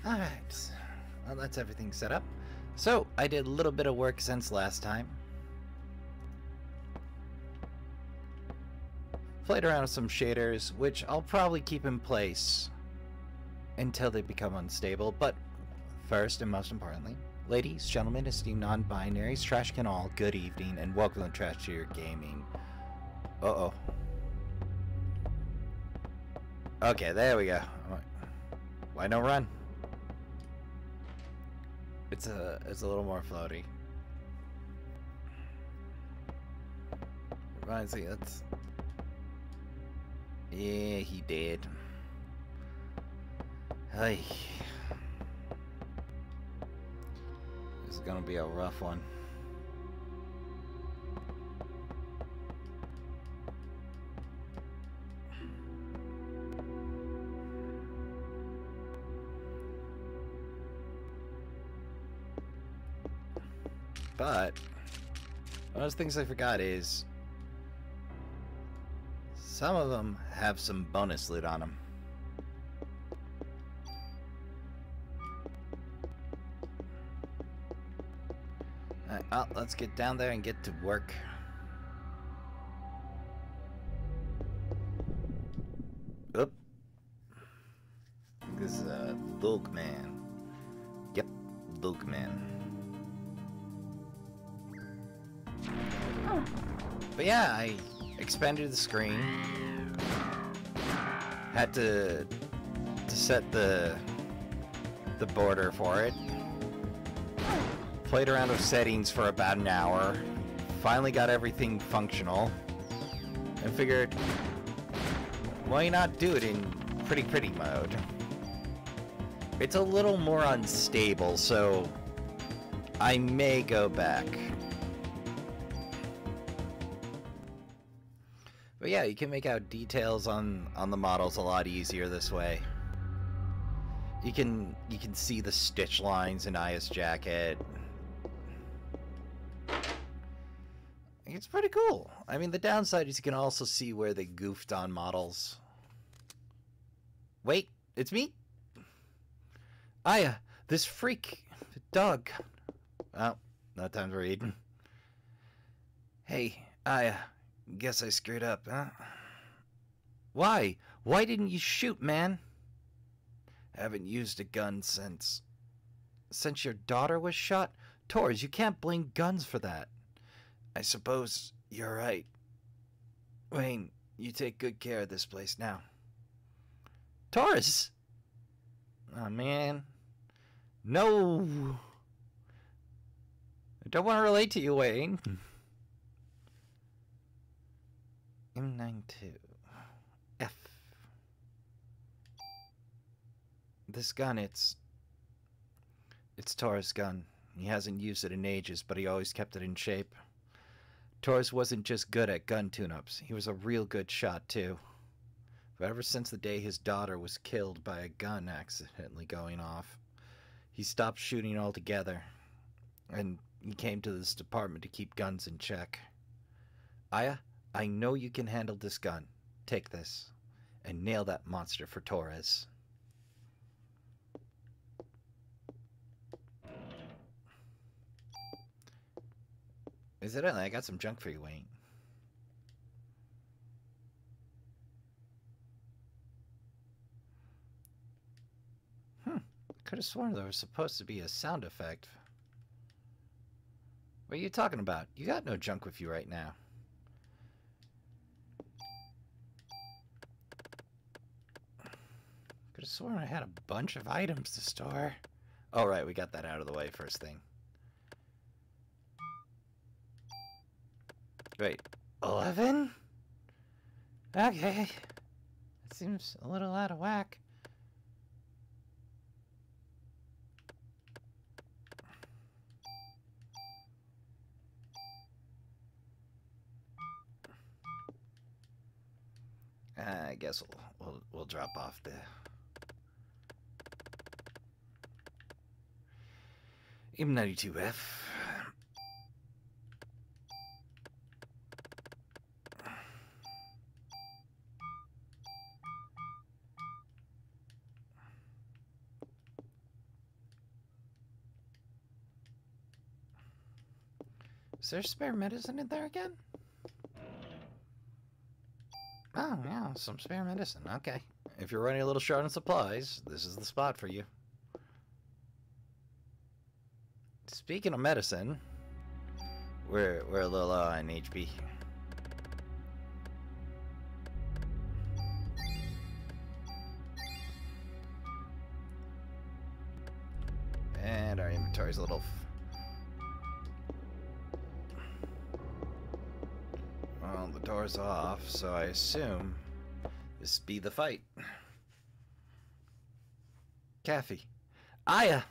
Alright, well that's everything set up. So, I did a little bit of work since last time. Played around with some shaders, which I'll probably keep in place until they become unstable, but first and most importantly, ladies, gentlemen, esteemed non-binaries, trash can all, good evening, and welcome to Trash Tier Gaming. Uh-oh. Okay, there we go. Why no run? It's a little more floaty. Reminds me, that's... Yeah, he did. Hey. This is gonna be a rough one. But one of those things I forgot is some of them have some bonus loot on them. Alright, well, let's get down there and get to work. Oop. This is Luke Man. Yep, Luke Man. But yeah, I expanded the screen. Had to set the border for it. Played around with settings for about an hour. Finally got everything functional. And figured, why not do it in pretty mode? It's a little more unstable, so I may go back. But yeah, you can make out details on the models a lot easier this way. You can see the stitch lines in Aya's jacket. It's pretty cool. I mean, the downside is you can also see where they goofed on models. Wait, it's me? Aya, this freak, the dog. Oh, no time to read. Hey, Aya. Guess I screwed up, huh? Why? Why didn't you shoot, man? Haven't used a gun since your daughter was shot? Torres, you can't blame guns for that. I suppose you're right. Wayne, you take good care of this place now. Torres! Oh, man. No! I don't want to relate to you, Wayne. M92 F. This gun, it's Torres' gun. He hasn't used it in ages, but he always kept it in shape. Torres wasn't just good at gun tune-ups. He was a real good shot, too. But ever since the day his daughter was killed by a gun accidentally going off, he stopped shooting altogether, and he came to this department to keep guns in check. Aya, I know you can handle this gun. Take this, and nail that monster for Torres. Incidentally, I got some junk for you, Wayne. Could have sworn there was supposed to be a sound effect. What are you talking about? You got no junk with you right now. Could have sworn I had a bunch of items to store. Oh, right, we got that out of the way first thing. Wait, 11? Okay. That seems a little out of whack. I guess we'll drop off the M92F. Is there spare medicine in there again? Oh, yeah, some spare medicine. Okay. If you're running a little short on supplies, this is the spot for you. Speaking of medicine, we're a little low on HP. And our inventory's a little... Well, the door's off, so I assume this be the fight. Kathy. Aya!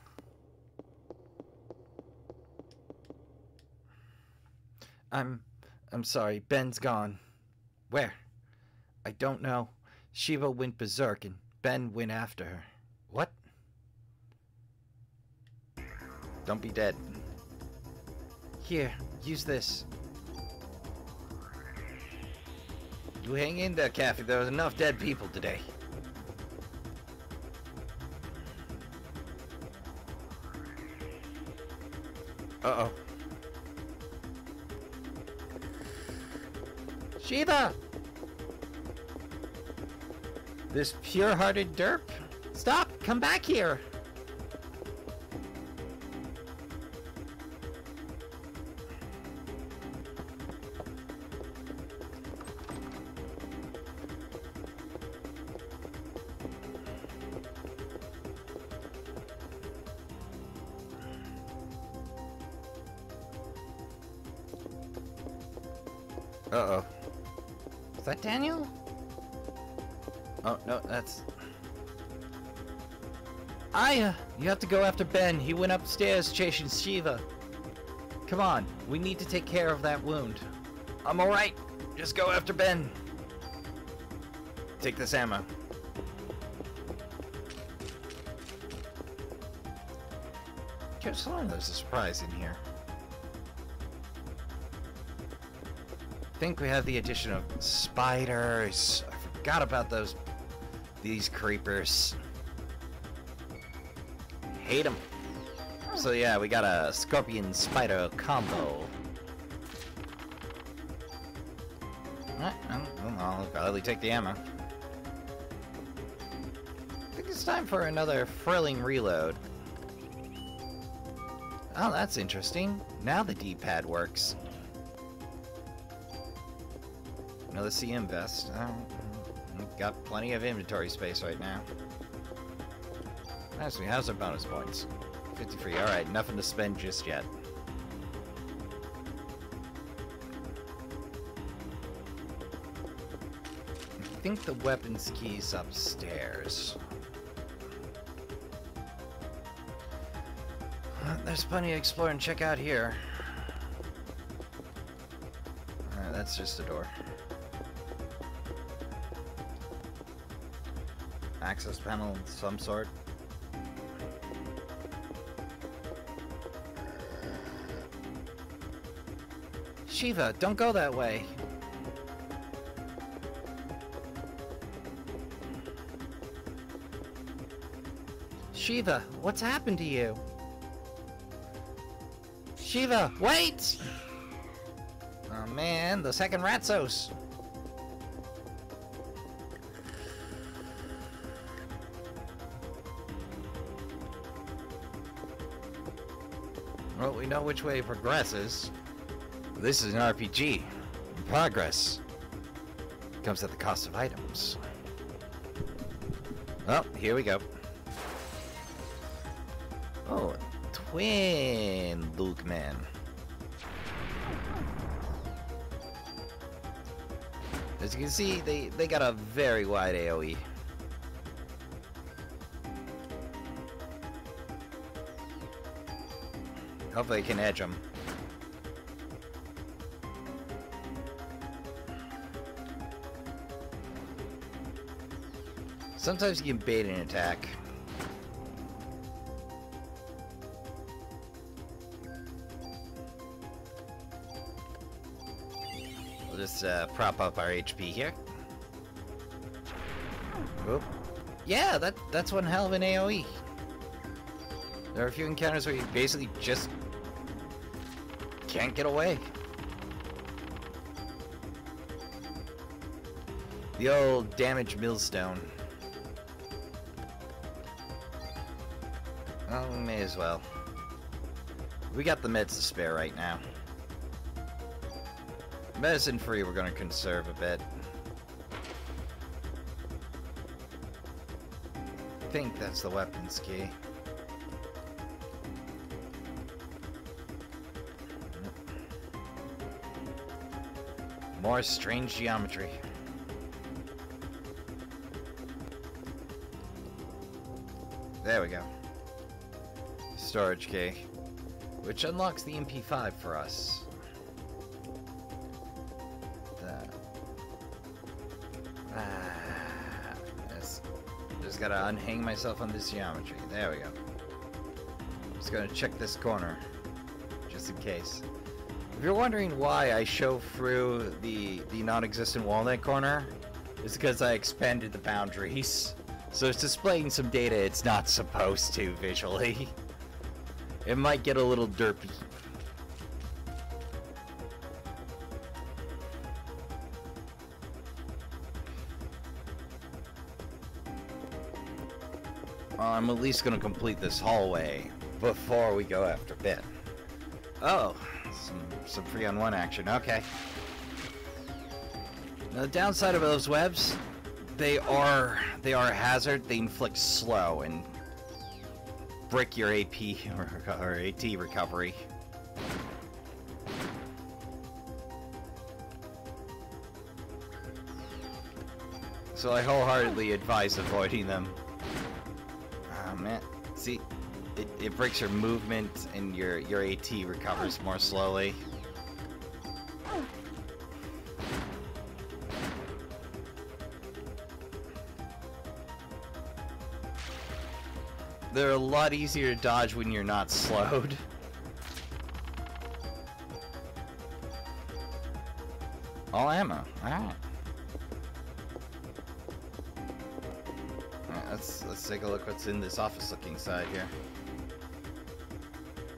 I'm sorry, Ben's gone. Where? I don't know. Shiva went berserk and Ben went after her. What? Don't be dead. Here, use this. You hang in there, Kathy. There was enough dead people today. Uh-oh. Shiva! This pure-hearted derp? Stop! Come back here! Uh-oh. Is that Daniel? Oh, no, that's... Aya! You have to go after Ben. He went upstairs chasing Shiva. Come on, we need to take care of that wound. I'm alright. Just go after Ben. Take this ammo. Just long there's a surprise in here. I think we have the addition of spiders. I forgot about these creepers. Hate them. So yeah, we got a scorpion spider combo. Alright, I'll gladly take the ammo. I think it's time for another thrilling reload. Oh, that's interesting. Now the D-pad works. Another CM vest. We've got plenty of inventory space right now. Actually, how's our bonus points? 53. Alright, nothing to spend just yet. I think the weapons key's upstairs. There's plenty to explore and check out here. Alright, that's just a door. Access panel of some sort. Shiva, don't go that way. Shiva, what's happened to you? Shiva, wait! Oh man, the second Ratsos. Well, we know which way it progresses. This is an RPG. Progress comes at the cost of items. Oh, here we go. Oh, twin Luke man. As you can see, they got a very wide AoE. Hopefully I can edge them. Sometimes you can bait an attack. We'll just prop up our HP here. Oop. Yeah, that's one hell of an AoE. There are a few encounters where you basically just can't get away. The old damaged millstone. Oh, may as well. We got the meds to spare right now. Medicine free, we're gonna conserve a bit. I think that's the weapons key. More strange geometry. There we go. Storage key, which unlocks the MP5 for us. Just gotta unhang myself on this geometry. There we go. Just gonna check this corner, just in case. If you're wondering why I show through the non-existent walnut corner, it's because I expanded the boundaries. So it's displaying some data it's not supposed to visually. It might get a little derpy. I'm at least gonna complete this hallway before we go after Ben. Oh, some 3-on-1 action. Okay. Now the downside of those webs, they are a hazard. They inflict slow and brick your AP or AT recovery. So I wholeheartedly advise avoiding them. Oh man, see, it breaks your movement and your AT recovers more slowly. They're a lot easier to dodge when you're not slowed. All ammo. Alright. Let's take a look what's in this office-looking side here.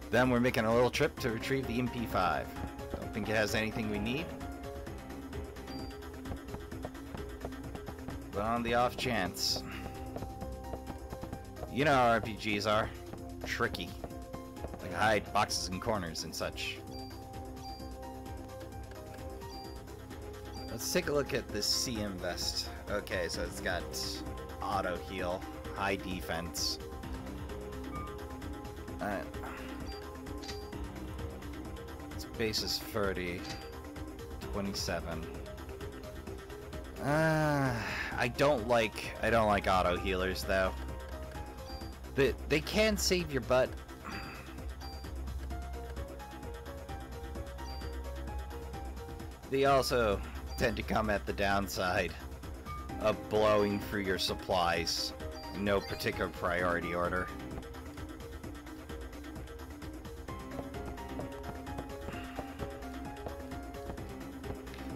Then we're making a little trip to retrieve the MP5. Don't think it has anything we need. But on the off chance. You know how RPGs are. Tricky. Like hide boxes and corners and such. Let's take a look at this CM vest. Okay, so it's got auto heal, high defense. Its base is 30, 27. I don't like auto healers though. They can save your butt. They also tend to come at the downside of blowing through your supplies in no particular priority order.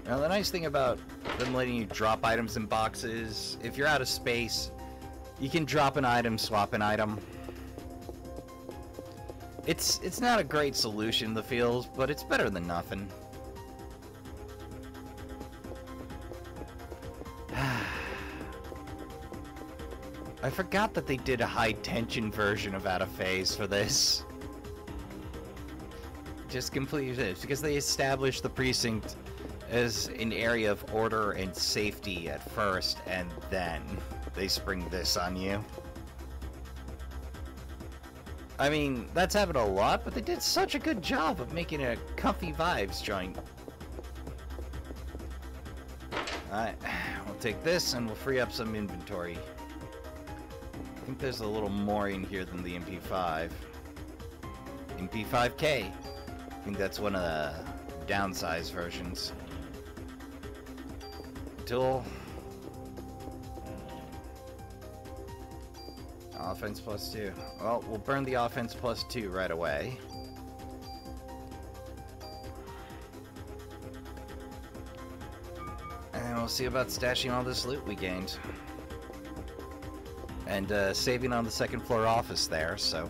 Now the nice thing about them letting you drop items in boxes, if you're out of space, you can drop an item, swap an item. It's not a great solution in the field, but it's better than nothing. I forgot that they did a high-tension version of Out of Phase for this. Just completely this, because they established the Precinct as an area of order and safety at first, and then they spring this on you. I mean, that's happened a lot, but they did such a good job of making it a comfy vibes joint. Alright, we'll take this and we'll free up some inventory. I think there's a little more in here than the MP5. MP5K. I think that's one of the downsized versions. Tool. Offense +2. Well, we'll burn the offense +2 right away. And we'll see about stashing all this loot we gained. And saving on the second floor office there, so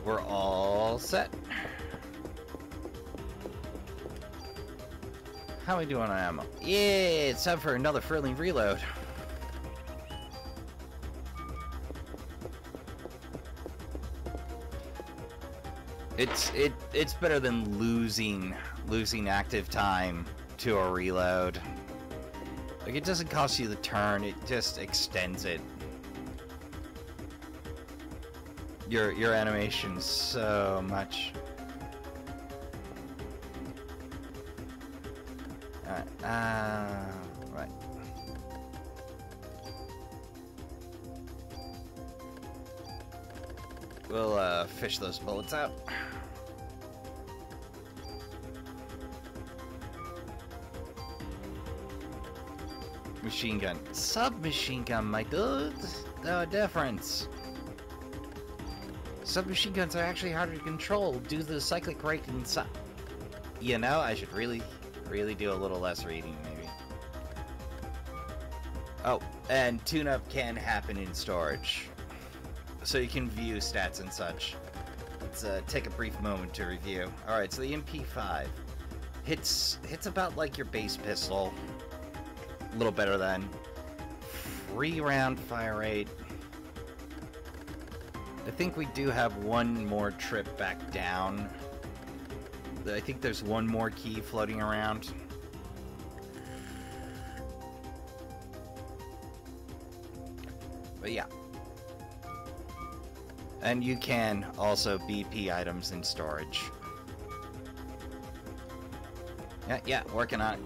we're all set. How are we doing on ammo? Yeah, it's time for another thrilling reload. It's better than losing active time to a reload. Like, it doesn't cost you the turn, it just extends it. Your animation so much. Right. We'll fish those bullets out. Machine gun. Submachine gun, my dude. No difference. Submachine guns are actually harder to control due to the cyclic rate inside. You know, I should really do a little less reading, maybe. Oh, and tune-up can happen in storage, so you can view stats and such. Let's take a brief moment to review. Alright, so the MP5 hits about like your base pistol. A little better than. Free round fire rate. I think we do have one more trip back down. I think there's one more key floating around. But yeah. And you can also BP items in storage. Yeah, working on it.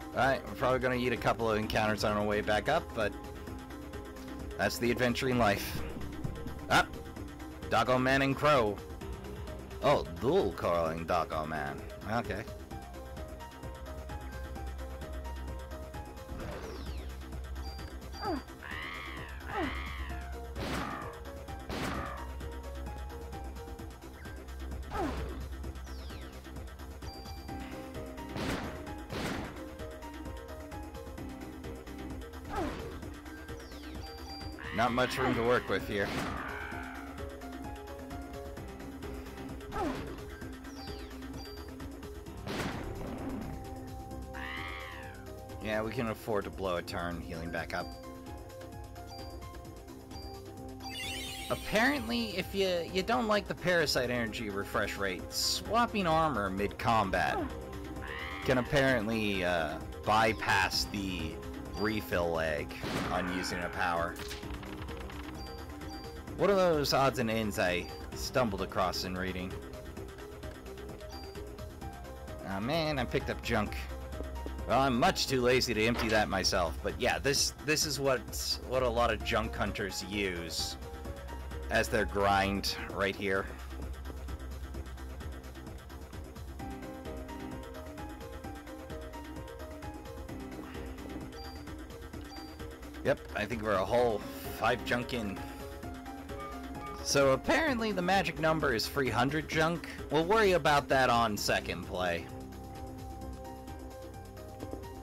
Alright, we're probably going to eat a couple of encounters on our way back up, but that's the adventuring life. Ah! Doggo Man and Crow. Oh, dual calling Doggo Man. Okay. Not much room to work with here. Yeah, we can afford to blow a turn healing back up. Apparently, if you don't like the Parasite energy refresh rate, swapping armor mid-combat can apparently bypass the refill lag on using a power. One of those odds and ends I stumbled across in reading. Oh man, I picked up junk. Well, I'm much too lazy to empty that myself, but yeah, this is what a lot of junk hunters use as their grind right here. Yep, I think we're a whole 5 junk in. So apparently the magic number is 300 junk. We'll worry about that on second play.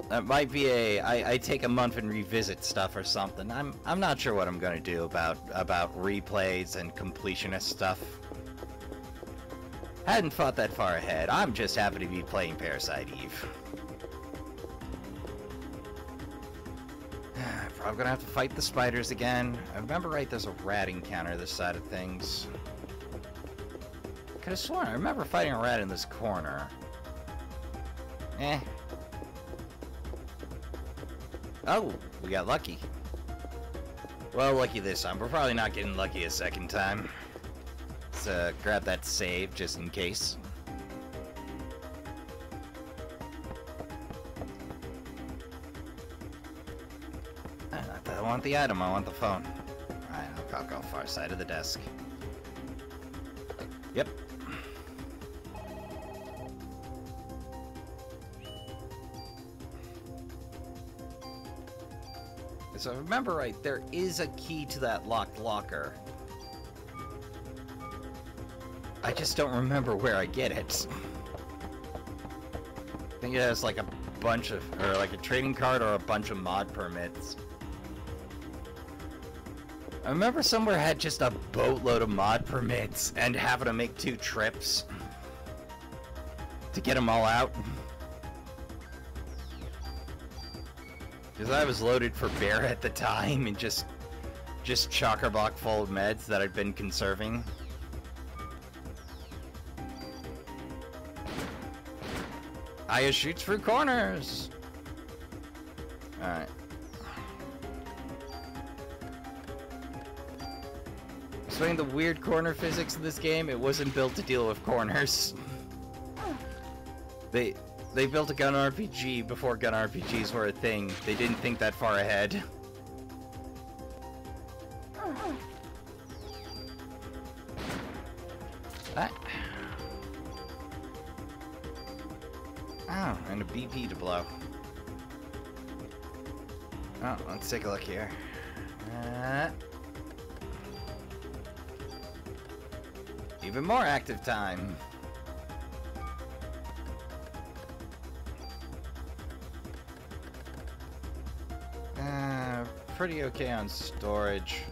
That might be I take a month and revisit stuff or something. I'm not sure what I'm gonna do about replays and completionist stuff. Hadn't thought that far ahead. I'm just happy to be playing Parasite Eve. Probably gonna have to fight the spiders again. I remember right, there's a rat encounter this side of things. Could have sworn I remember fighting a rat in this corner. Eh. Oh, we got lucky. Well, lucky this time. We're probably not getting lucky a second time. Let's grab that save just in case. I want the item, I want the phone. Alright, I'll go far side of the desk. Yep. So if I remember right, there is a key to that locked locker. I just don't remember where I get it. I think it has like a bunch of, or like a trading card or a bunch of mod permits. I remember somewhere had just a boatload of mod permits and having to make 2 trips to get them all out. Because I was loaded for bear at the time and just chock-a-block full of meds that I'd been conserving. Aya shoots through corners! Alright. Explaining the weird corner physics in this game, it wasn't built to deal with corners. They built a gun RPG before gun RPGs were a thing. They didn't think that far ahead. Oh, and a BP to blow. Oh, let's take a look here. Even more active time. Pretty okay on storage,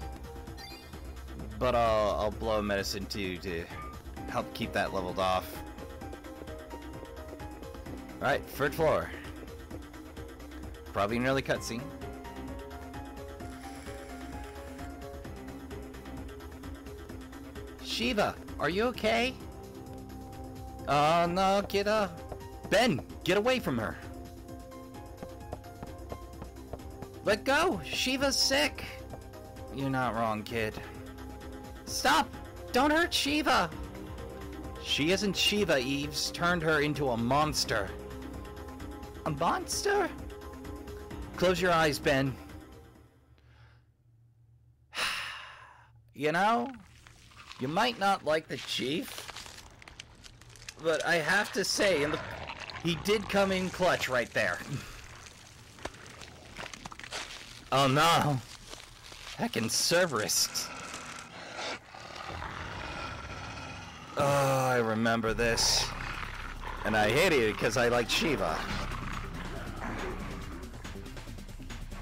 but I'll blow medicine too to help keep that leveled off. Alright, third floor. Probably an early cutscene. Shiva, are you okay? Oh no, kiddo. Ben, get away from her. Let go! Shiva's sick! You're not wrong, kid. Stop! Don't hurt Shiva! She isn't Shiva, Eve's turned her into a monster. A monster? Close your eyes, Ben. You know, you might not like the chief, but I have to say, he did come in clutch right there. Oh no! Heckin' Cerberus. Oh, I remember this. And I hated it because I like Shiva.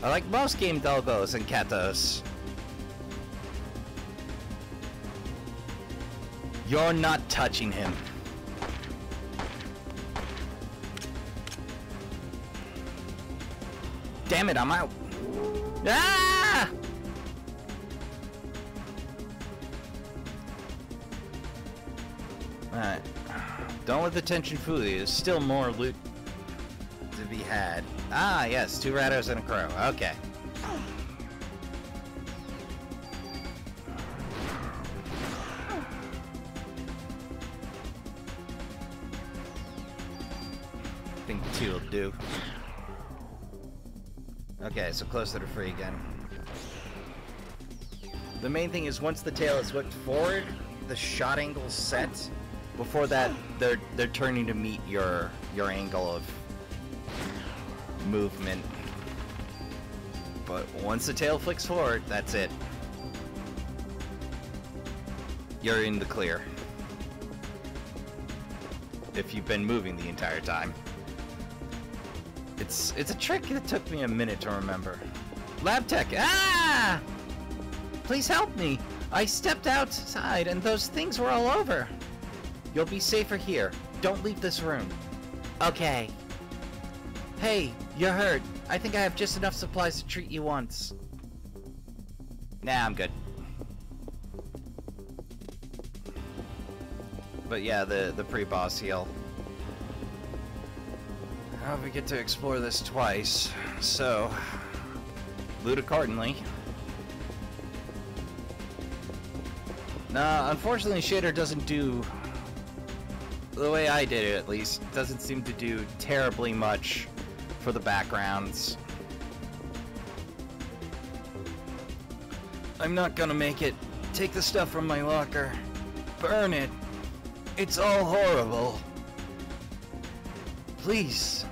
I like most game dogos and katos. You're not touching him. Damn it, I'm out. Ah! Alright. Don't let the tension fool you. There's still more loot to be had. Ah, yes. 2 ratos and a crow. Okay. I think 2 will do. Okay, so closer to free again. The main thing is once the tail is whipped forward, the shot angle's set. Before that, they're turning to meet your angle of movement. But once the tail flicks forward, that's it. You're in the clear. If you've been moving the entire time. It's a trick that took me a minute to remember. Lab tech, ah! Please help me. I stepped outside and those things were all over. You'll be safer here. Don't leave this room. Okay. Hey, you're hurt. I think I have just enough supplies to treat you once. Nah, I'm good. But yeah, the pre-boss heal. I hope we get to explore this twice, so loot accordingly. Nah, unfortunately Shader doesn't do, the way I did it at least, doesn't seem to do terribly much for the backgrounds. I'm not gonna make it. Take the stuff from my locker. Burn it. It's all horrible. Please.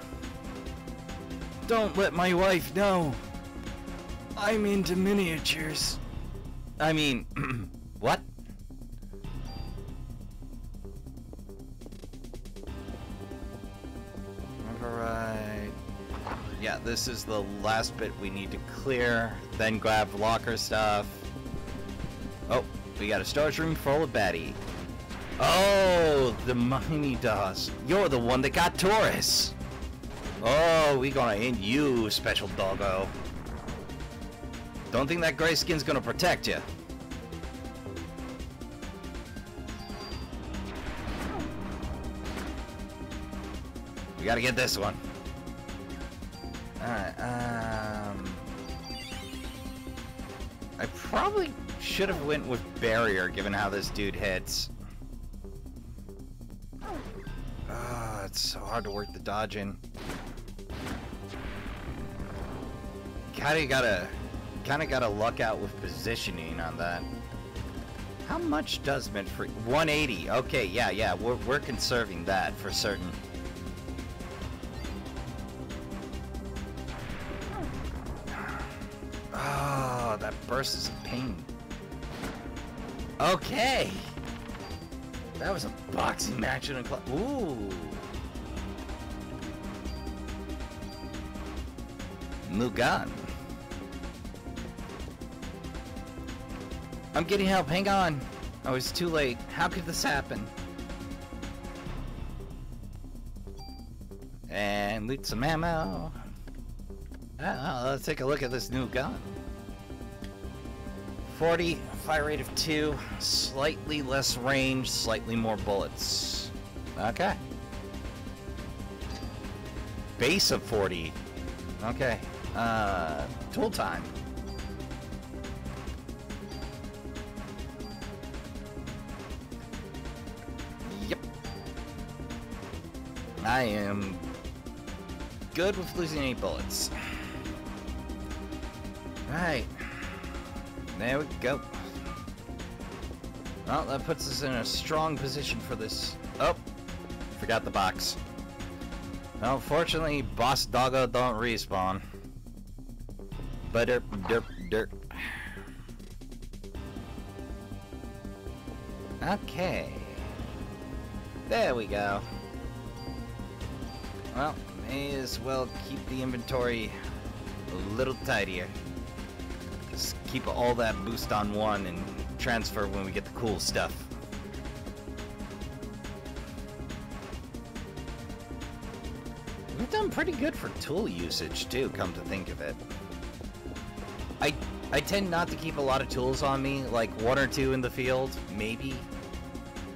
Don't let my wife know. I'm into miniatures. I mean, what? Alright. Yeah, this is the last bit we need to clear. Then grab locker stuff. Oh, we got a storage room full of baddie. Oh, the Mini DOS. You're the one that got Taurus. Oh, we gonna end you, special doggo. Don't think that gray skin's gonna protect you. We gotta get this one. Alright, I probably should have went with barrier, given how this dude hits. It's so hard to work the dodge in. Kinda gotta luck out with positioning on that. How much does mint free? 180. Okay, yeah, we're conserving that for certain. Oh, that burst is a pain. Okay. That was a boxing match in a club. Ooh. Mugan. I'm getting help. Hang on. Oh, it's too late. How could this happen? And loot some ammo. Let's take a look at this new gun. 40, fire rate of 2, slightly less range, slightly more bullets. Okay. Base of 40. Okay. Tool time. Yep. I am good with losing any bullets. Right. There we go. Well, that puts us in a strong position for this. Oh, forgot the box. Well, fortunately, Boss Doggo don't respawn. But derp. Okay. There we go. Well, may as well keep the inventory a little tidier. Just keep all that boost on 1 and transfer when we get the cool stuff. We've done pretty good for tool usage too, come to think of it. I tend not to keep a lot of tools on me, like 1 or 2 in the field, maybe.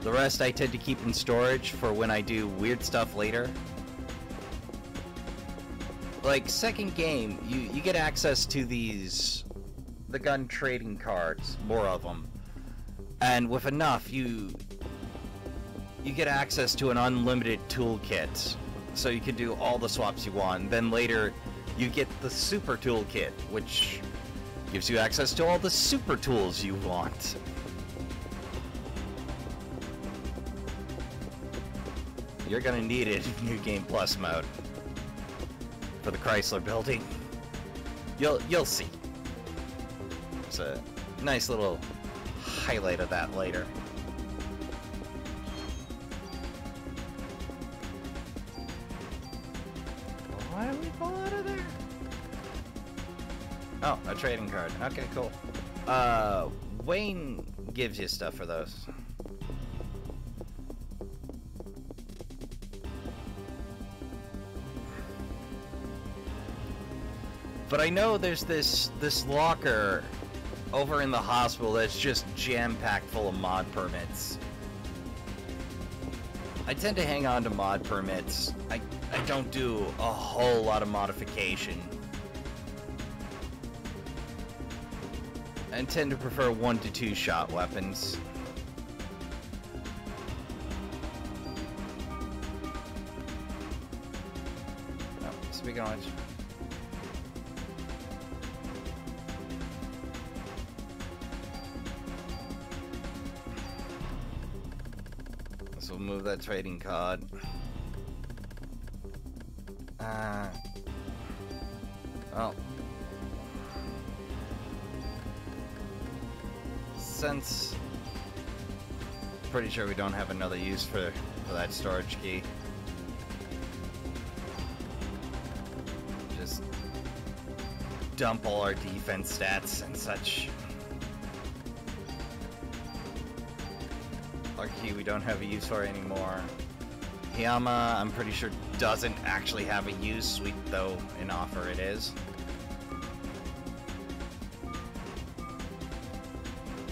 The rest I tend to keep in storage for when I do weird stuff later. Like, second game, you get access to these, the gun trading cards, more of them. And with enough, you get access to an unlimited toolkit. So you can do all the swaps you want. And then later, you get the super toolkit, which gives you access to all the super tools you want. You're gonna need it in New Game Plus mode. For the Chrysler building. You'll see. It's a nice little highlight of that later. Why do we fall out of there? Oh, a trading card. Okay, cool. Wayne gives you stuff for those. But I know there's this locker over in the hospital that's just jam-packed full of mod permits. I tend to hang on to mod permits. I don't do a whole lot of modification. I tend to prefer 1 to 2 shot weapons. Oh, speaking of which. So we'll move that trading card. Well, since pretty sure we don't have another use for that storage key. Just dump all our defense stats and such. Our key we don't have a use for anymore. Hiyama, I'm pretty sure doesn't actually have a use, sweet though an offer it is.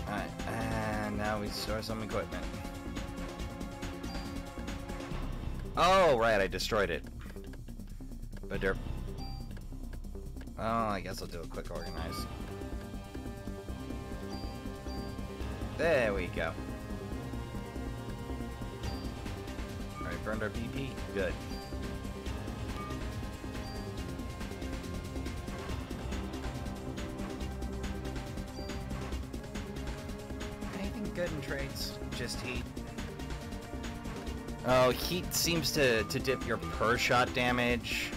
Alright, and now we store some equipment. Oh, right, I destroyed it. But derp. Oh, I guess I'll do a quick organize. There we go. Alright, burned our PP. Good. Anything good in trades? Just heat. Oh, heat seems to dip your per shot damage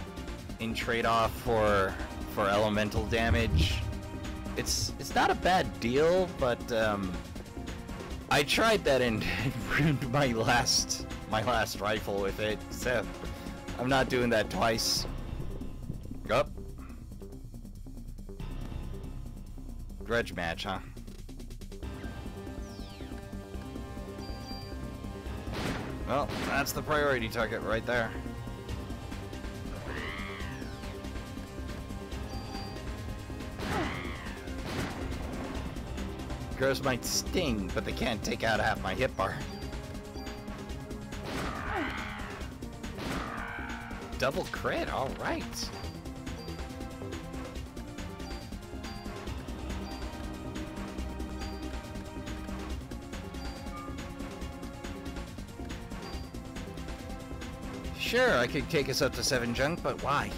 in trade-off for elemental damage. It's not a bad deal, but I tried that and ruined my last rifle with it, so I'm not doing that twice. Yup. Grudge match, huh? Well, that's the priority target right there. Crows might sting, but they can't take out half my hit bar. Double crit, alright. Sure, I could take us up to 7 junk, but why?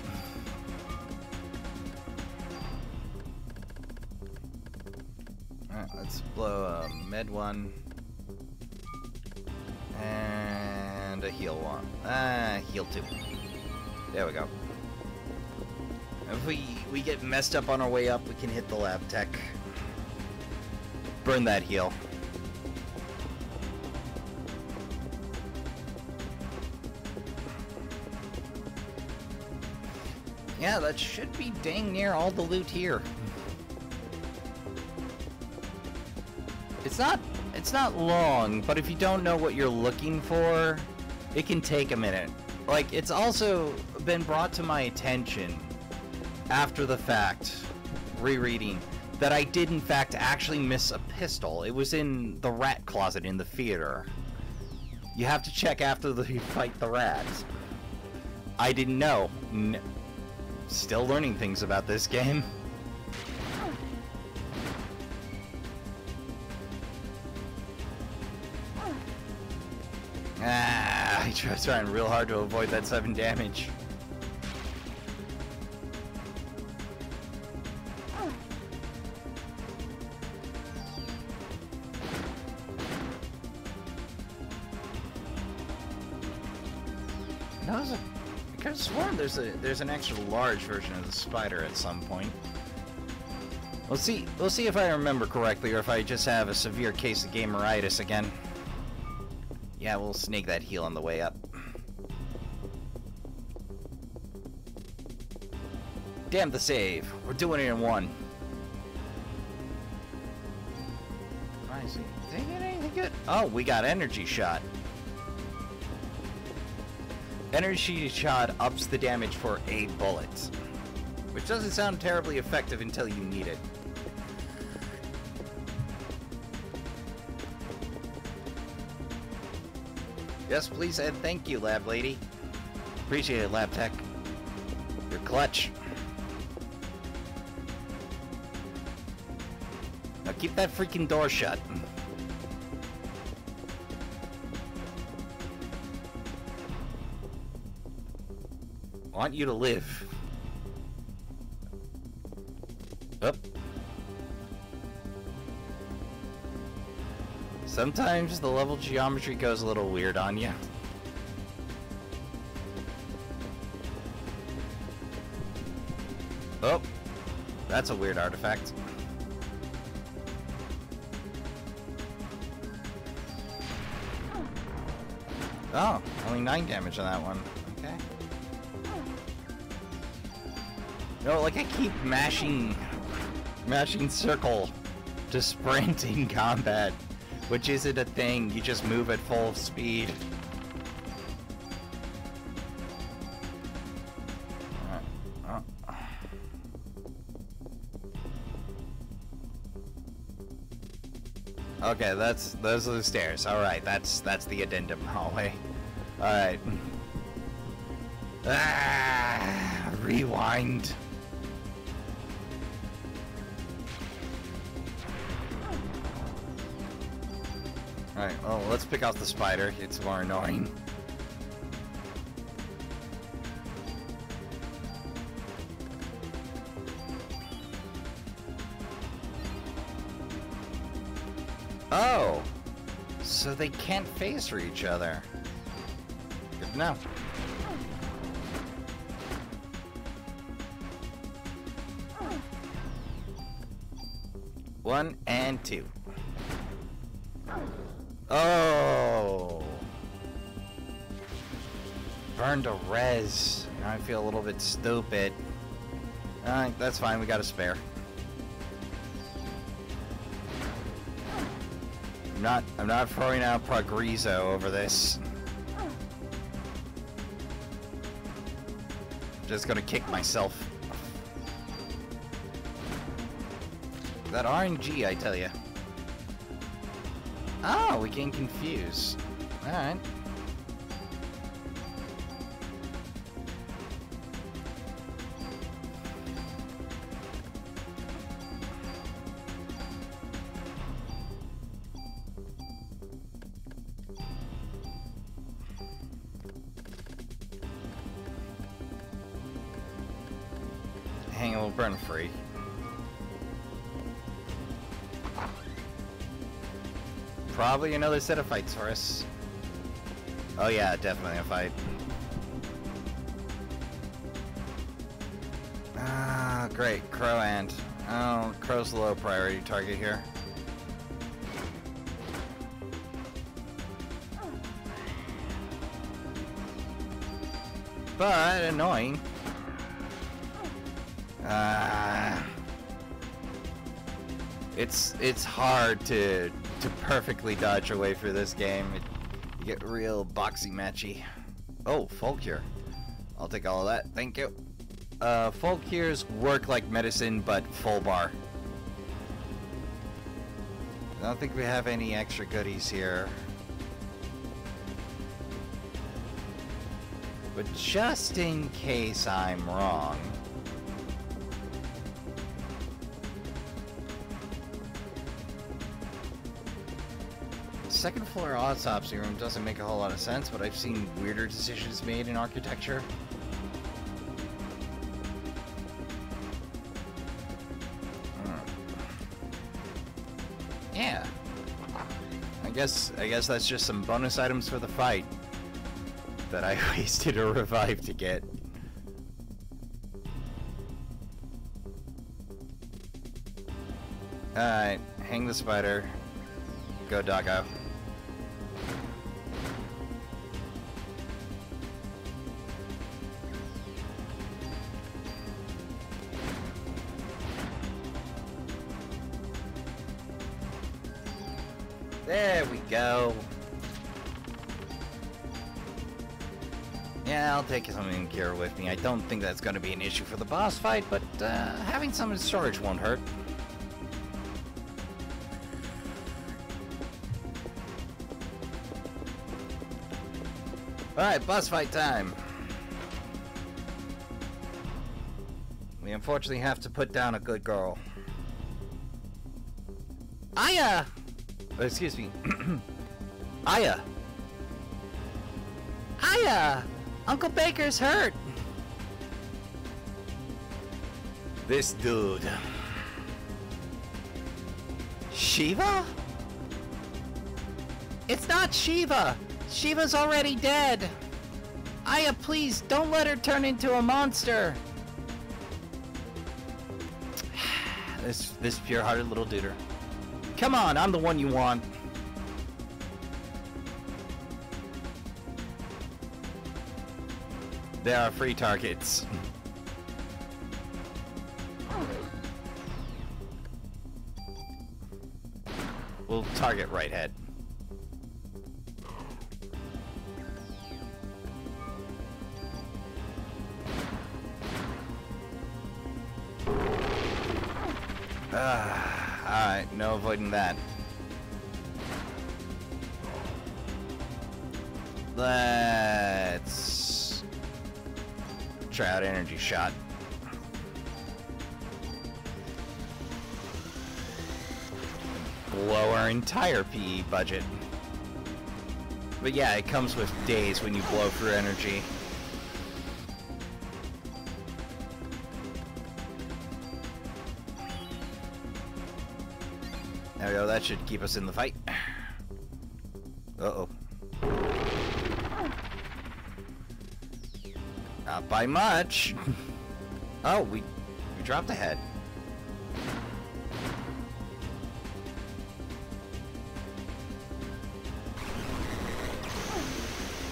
Alright, let's blow a med one. And a heal one. Heal 2. There we go. If we get messed up on our way up, we can hit the lab tech. Burn that heal. Yeah, that should be dang near all the loot here. It's not long, but if you don't know what you're looking for, it can take a minute. Like, it's also been brought to my attention after the fact, rereading, that I did in fact actually miss a pistol. It was in the rat closet in the theater. You have to check after you fight the rats. I didn't know. Still learning things about this game. I was trying real hard to avoid that 7 damage. I could have sworn there's an extra large version of the spider at some point. We'll see if I remember correctly, or if I just have a severe case of gameritis again. Yeah, we'll snake that heal on the way up. Damn the save. We're doing it in one. I see. Did I get anything good? Oh, we got energy shot. Energy shot ups the damage for a bullet, which doesn't sound terribly effective until you need it. Yes, please, and thank you, lab lady. Appreciate it, lab tech. You're clutch. Now keep that freaking door shut. I want you to live. Up. Sometimes the level geometry goes a little weird on you. Oh, that's a weird artifact. Oh, only 9 damage on that one. Okay. No, like I keep mashing circle to sprint in combat, which isn't a thing. You just move at full speed. Okay, those are the stairs. All right, that's the addendum hallway. All right. Rewind. All right. Well, let's pick out the spider. It's more annoying. Oh, so they can't phaser each other. Good to know. One and two. Oh, burned a res. Now I feel a little bit stupid. Alright, that's fine. We got a spare. I'm not throwing out Progreso over this. Just gonna kick myself. That RNG, I tell ya. Oh, we getting confused. Alright. Hang on, we'll burn free. Probably another set of fights for us. Oh yeah, definitely a fight. Ah, great. Crow and... Oh, Crow's low priority target here. But annoying. It's hard to perfectly dodge away for this game. You get real boxy matchy. Oh, full cure. I'll take all of that. Thank you. Full cures work like medicine, but full bar. I don't think we have any extra goodies here. But just in case I'm wrong. Second floor autopsy room doesn't make a whole lot of sense, but I've seen weirder decisions made in architecture. Yeah. I guess that's just some bonus items for the fight that I wasted a revive to get. Alright, hang the spider. Go, doggo. There we go. Yeah, I'll take something cure with me. I don't think that's going to be an issue for the boss fight, but having some in storage won't hurt. Alright, boss fight time. We unfortunately have to put down a good girl. Aya! Oh, excuse me. Aya! Aya! Uncle Baker's hurt! This dude. Shiva? It's not Shiva! Shiva's already dead! Aya, please, don't let her turn into a monster! This pure-hearted little duder. Come on, I'm the one you want. There are free targets. We'll target right head. Alright, no avoiding that. Let's try out energy shot. Blow our entire PE budget. But yeah, it comes with days when you blow through energy. There we go, that should keep us in the fight. Uh-oh. Not by much. Oh, we dropped a head.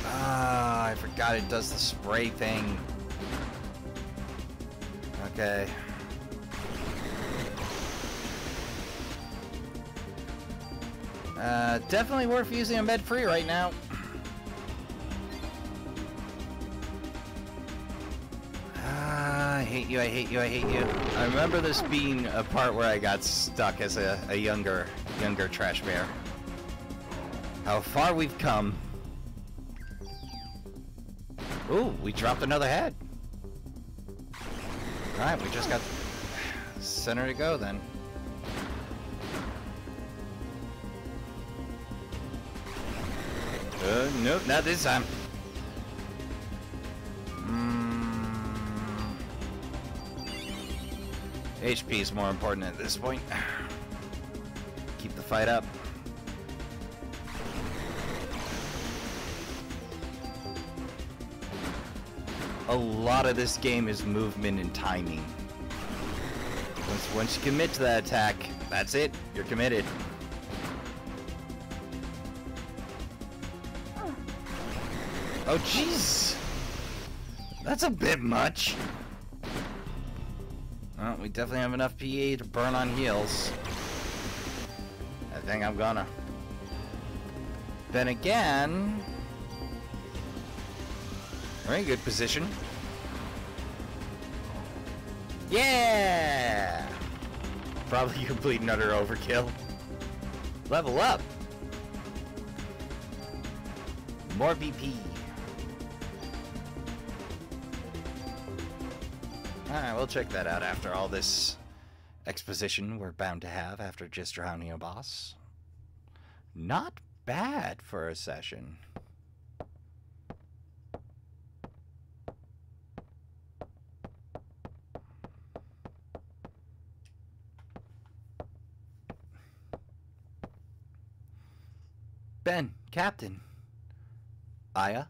Ah, I forgot it does the spray thing. Okay. Definitely worth using a med free right now. I hate you, I hate you, I hate you. I remember this being a part where I got stuck as a younger trash bear. How far we've come. Ooh, we dropped another head. Alright, we just got center to go then. Nope, not this time. HP is more important at this point. Keep the fight up. A lot of this game is movement and timing. Once you commit to that attack, that's it. You're committed. Oh, jeez. That's a bit much. Well, we definitely have enough PA to burn on heals. I think I'm gonna. Then again... We're in a good position. Yeah! Probably complete and utter overkill. Level up! More BP. Alright, we'll check that out after all this exposition we're bound to have after just drowning a boss. Not bad for a session. Ben, Captain. Aya?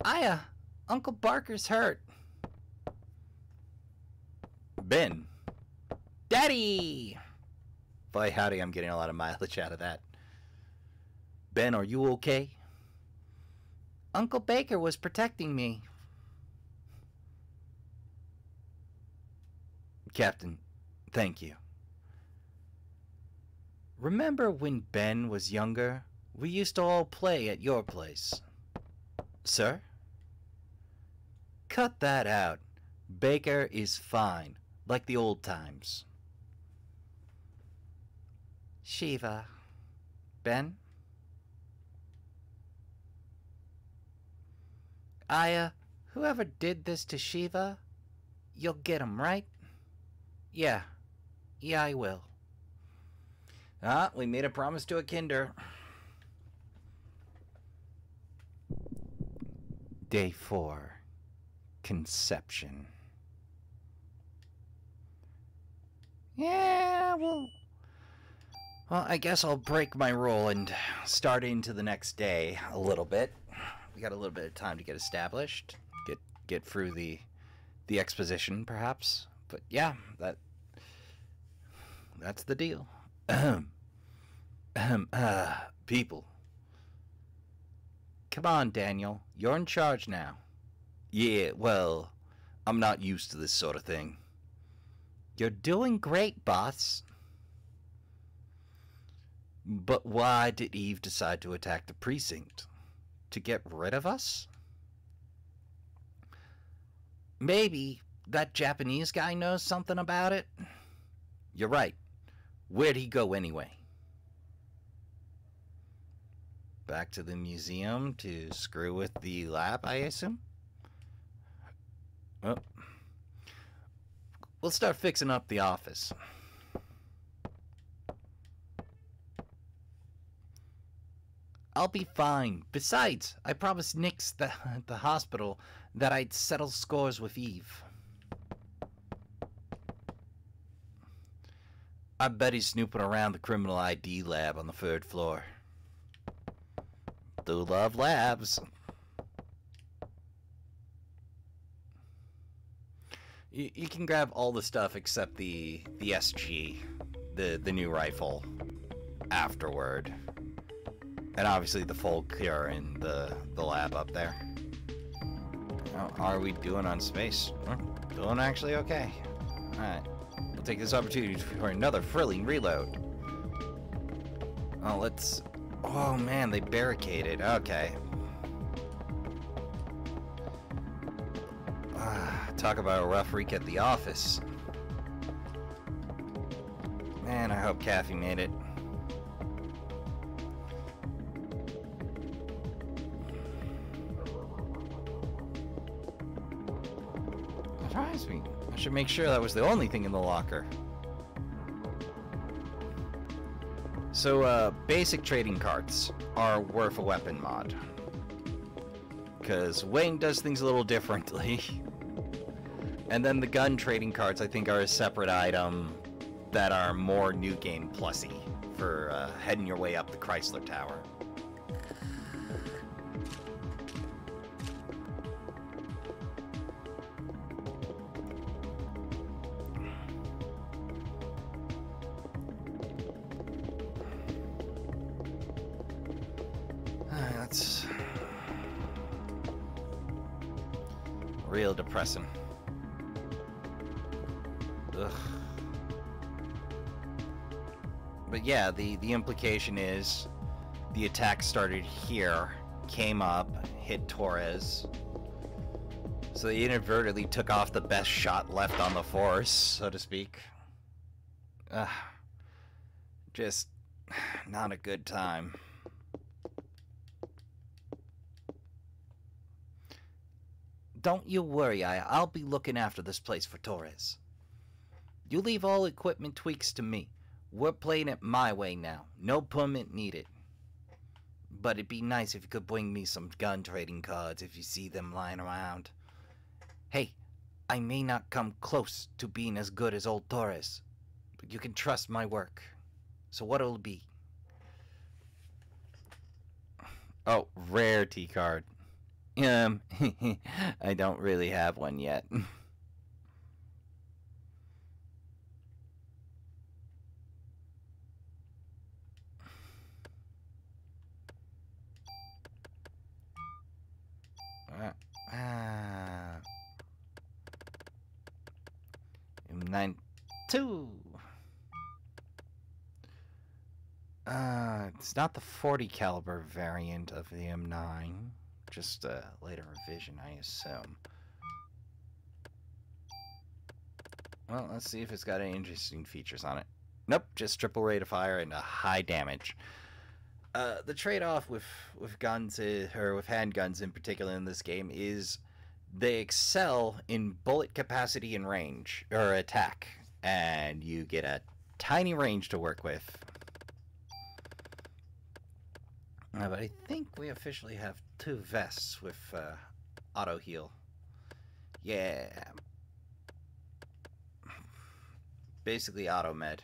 Aya, Uncle Barker's hurt. Ben. Daddy! Boy, howdy, I'm getting a lot of mileage out of that. Ben, are you okay? Uncle Baker was protecting me. Captain, thank you. Remember when Ben was younger? We used to all play at your place. Sir? Cut that out. Baker is fine, like the old times. Shiva. Ben? Aya, whoever did this to Shiva, you'll get him, right? Yeah. Yeah, I will. Ah, we made a promise to a kinder. Day 4. Conception. Yeah, well, I guess I'll break my rule and start into the next day a little bit. We got a little bit of time to get established, get through the exposition, perhaps. But yeah, that's the deal. People. Come on, Daniel. You're in charge now. Yeah, well, I'm not used to this sort of thing. You're doing great, boss. But why did Eve decide to attack the precinct? To get rid of us? Maybe that Japanese guy knows something about it. You're right. Where'd he go anyway? back to the museum to screw with the lab, I assume? Oh. We'll start fixing up the office. I'll be fine. Besides, I promised Nix at the hospital that I'd settle scores with Eve. I bet he's snooping around the criminal ID lab on the 3rd floor. Do love labs. You can grab all the stuff except the SG, the new rifle, afterward. And obviously the full cure in the lab up there. How are we doing on space? We're doing actually okay. Alright. We'll take this opportunity for another thrilling reload. Oh, let's... Oh man, they barricaded. Okay. Talk about a rough week at the office. Man, I hope Kathy made it. Surprised me. I should make sure that was the only thing in the locker. So, basic trading cards are worth a weapon mod. Because Wayne does things a little differently. And then the gun trading cards, I think, are a separate item that are more new game plussy for heading your way up the Chrysler Tower. That's real depressing. Ugh. But yeah, the implication is the attack started here, came up, hit Torres. So they inadvertently took off the best shot left on the force, so to speak. Just not a good time. Don't you worry, I'll be looking after this place for Torres. You leave all equipment tweaks to me. We're playing it my way now. No permit needed. But it'd be nice if you could bring me some gun trading cards if you see them lying around. Hey, I may not come close to being as good as old Torres, but you can trust my work. So what'll it be? Oh, rarity card. I don't really have one yet. M92. It's not the 40 caliber variant of the M9, just a later revision, I assume. Well, let's see if it's got any interesting features on it. Nope, just triple rate of fire and a high damage. The trade-off with guns, or with handguns in particular in this game, is they excel in bullet capacity and range, or attack, and you get a tiny range to work with. But I think we officially have 2 vests with auto heal. Yeah. Basically auto med.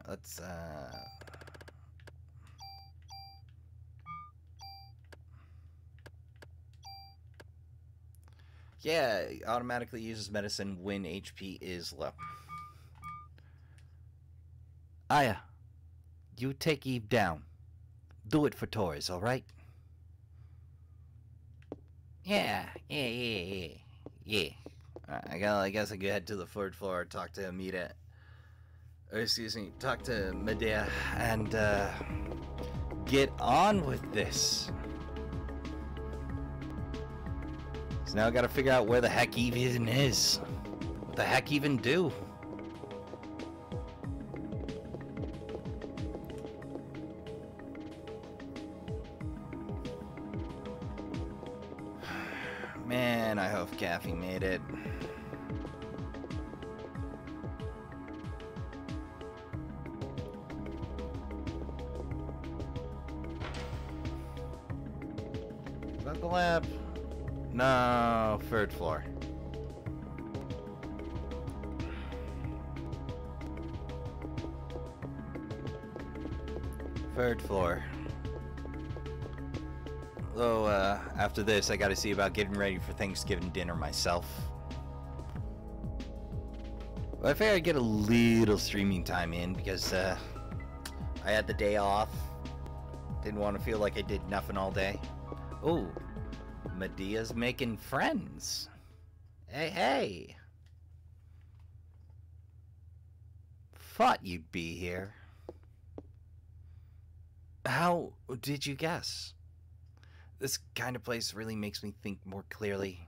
Let's yeah, it automatically uses medicine when HP is low. Aya, you take Eve down. Do it for Torres, alright? Yeah. I guess I could head to the 3rd floor, talk to Amita. Or excuse me, talk to Medea and get on with this. So now I gotta figure out where the heck Eve even is. What the heck even do? Daffy made it. Is that the lab? No, third floor. Third floor. Though, after this, I gotta see about getting ready for Thanksgiving dinner myself. Well, I figured I'd get a little streaming time in because, I had the day off. Didn't want to feel like I did nothing all day. Oh, Medea's making friends. Hey, hey. Thought you'd be here. How did you guess? This kind of place really makes me think more clearly.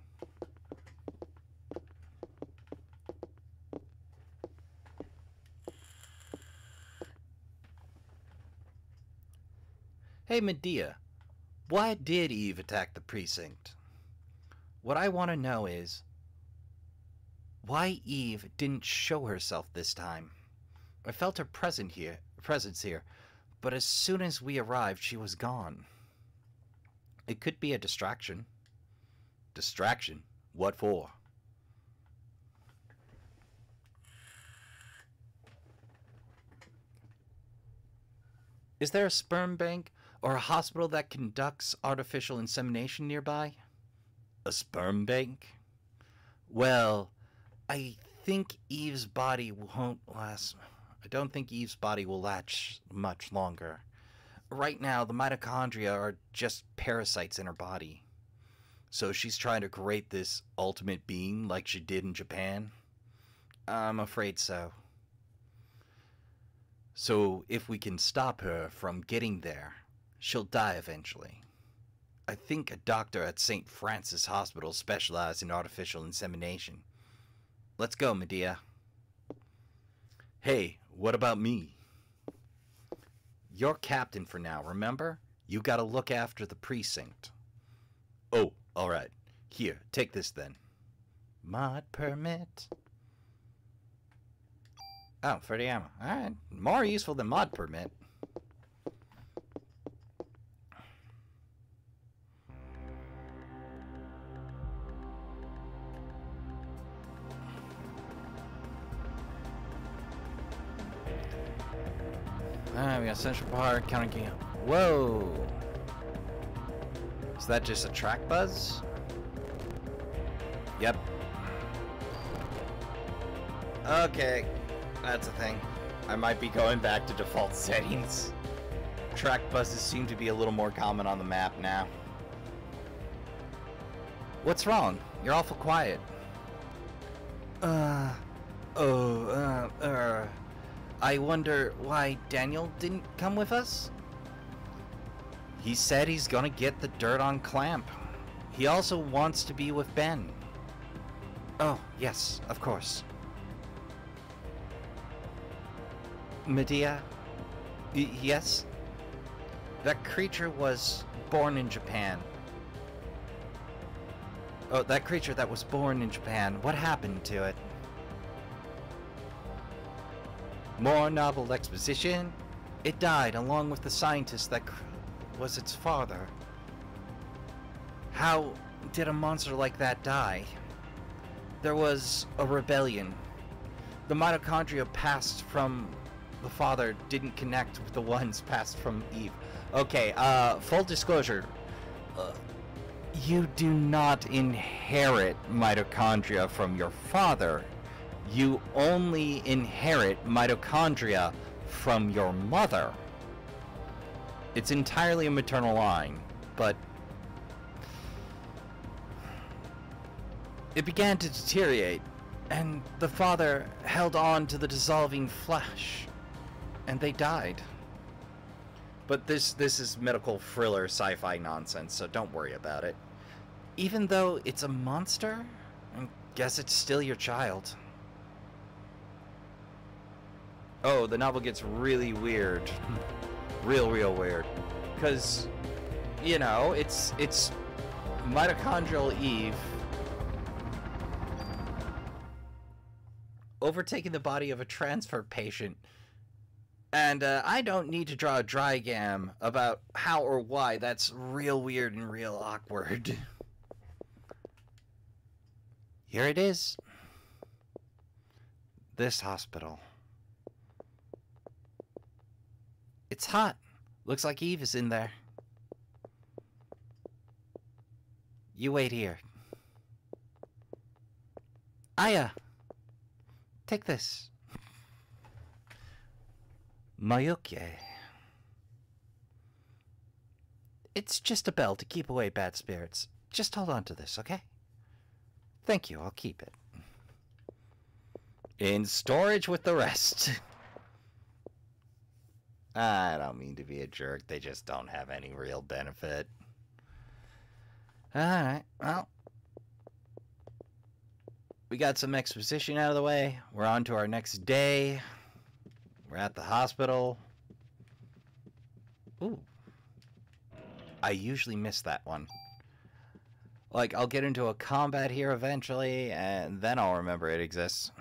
Hey, Medea. Why did Eve attack the precinct? What I want to know is why Eve didn't show herself this time. I felt her presence here, but as soon as we arrived, she was gone. It could be a distraction. Distraction? What for? Is there a sperm bank or a hospital that conducts artificial insemination nearby? A sperm bank? Well, I think Eve's body won't last. I don't think Eve's body will last much longer. Right now, the mitochondria are just parasites in her body. So she's trying to create this ultimate being like she did in Japan? I'm afraid so. So if we can stop her from getting there, she'll die eventually. I think a doctor at St. Francis Hospital specializes in artificial insemination. Let's go, Medea. Hey, what about me? You're captain for now, remember? You gotta look after the precinct. Oh, alright. Here, take this then. Mod permit. Oh, for the ammo. Alright. More useful than mod permit. We got Central Park, County Game. Whoa! Is that just a track buzz? Yep. Okay, that's a thing. I might be going back to default settings. Track buzzes seem to be a little more common on the map now. What's wrong? You're awful quiet. I wonder why Daniel didn't come with us? He said he's gonna get the dirt on Clamp. He also wants to be with Ben. Oh, yes, of course. Medea? Yes? That creature was born in Japan. Oh, that creature that was born in Japan. What happened to it? More novel exposition. It died along with the scientist that was its father. How did a monster like that die? There was a rebellion. The mitochondria passed from the father didn't connect with the ones passed from Eve. Okay, full disclosure. You do not inherit mitochondria from your father. You only inherit mitochondria from your mother. It's entirely a maternal line, but it began to deteriorate, and the father held on to the dissolving flesh, and they died. But this is medical thriller sci-fi nonsense, so don't worry about it. Even though it's a monster, I guess it's still your child. Oh, the novel gets really weird. Real weird. Because, you know, it's mitochondrial Eve overtaking the body of a transfer patient. And I don't need to draw a diagram about how or why. That's real weird and real awkward. Here it is. This hospital. It's hot. Looks like Eve is in there. You wait here. Aya, take this. Mayuke. It's just a bell to keep away bad spirits. Just hold on to this, okay? Thank you, I'll keep it. In storage with the rest. I don't mean to be a jerk, they just don't have any real benefit. Alright, well. We got some exposition out of the way. We're on to our next day. We're at the hospital. Ooh. I usually miss that one. Like, I'll get into a combat here eventually, and then I'll remember it exists.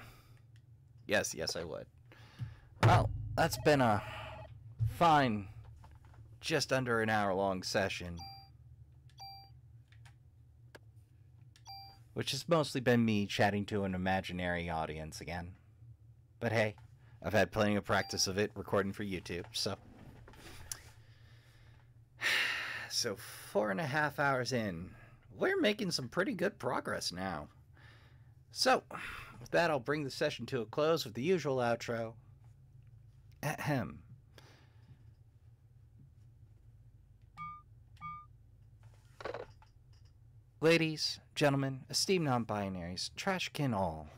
Yes, I would. Well, that's been a fine, just under an hour-long session. Which has mostly been me chatting to an imaginary audience again. But hey, I've had plenty of practice of it recording for YouTube, so. So 4.5 hours in, we're making some pretty good progress now. So, with that, I'll bring the session to a close with the usual outro. Ahem. Ladies, gentlemen, esteemed non-binaries, trashkin all.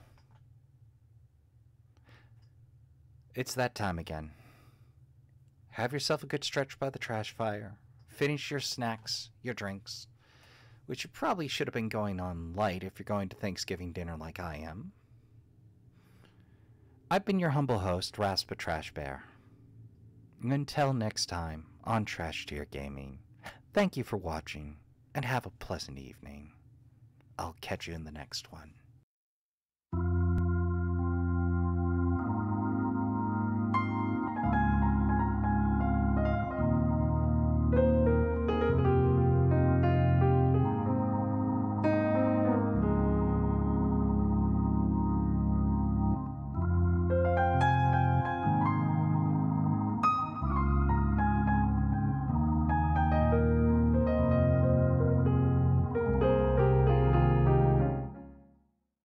It's that time again. Have yourself a good stretch by the trash fire. Finish your snacks, your drinks, which you probably should have been going on light if you're going to Thanksgiving dinner like I am. I've been your humble host, Raspa Trash Bear. And until next time on Trash Tier Gaming, thank you for watching, and have a pleasant evening. I'll catch you in the next one.